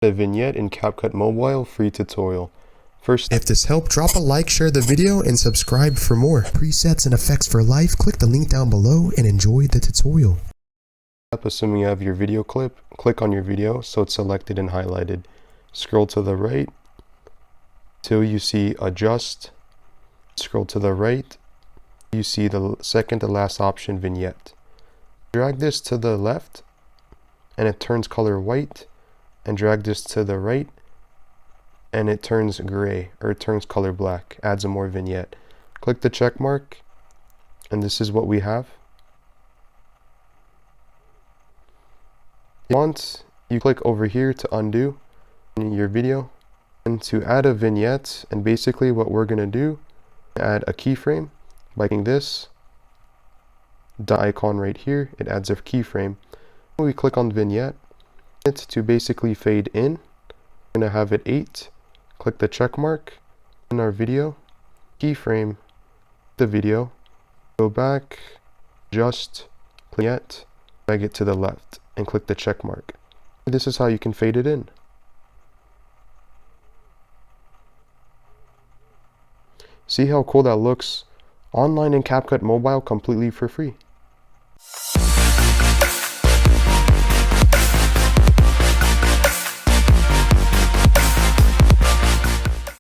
A Vignette in CapCut Mobile free tutorial. First, If this helped, drop a like, share the video, and subscribe for more. Presets and effects for life, click the link down below and enjoy the tutorial. assuming you have your video clip, click on your video so it's selected and highlighted. Scroll to the right till you see Adjust. Scroll to the right, you see the second to last option, Vignette. Drag this to the left and it turns color white, and drag this to the right and it turns gray, or it turns color black, adds a more vignette. Click the check mark and this is what we have. If you want, you click over here to undo your video and to add a vignette. And basically what we're going to do, add a keyframe by clicking this the icon right here. It adds a keyframe. When we click on vignette, it's to basically fade in. We're going to have it 8. Click the check mark in our video, keyframe the video, go back, adjust, vignette, drag it to the left and click the check mark. This is how you can fade it in. See how cool that looks? Online in CapCut Mobile completely for free.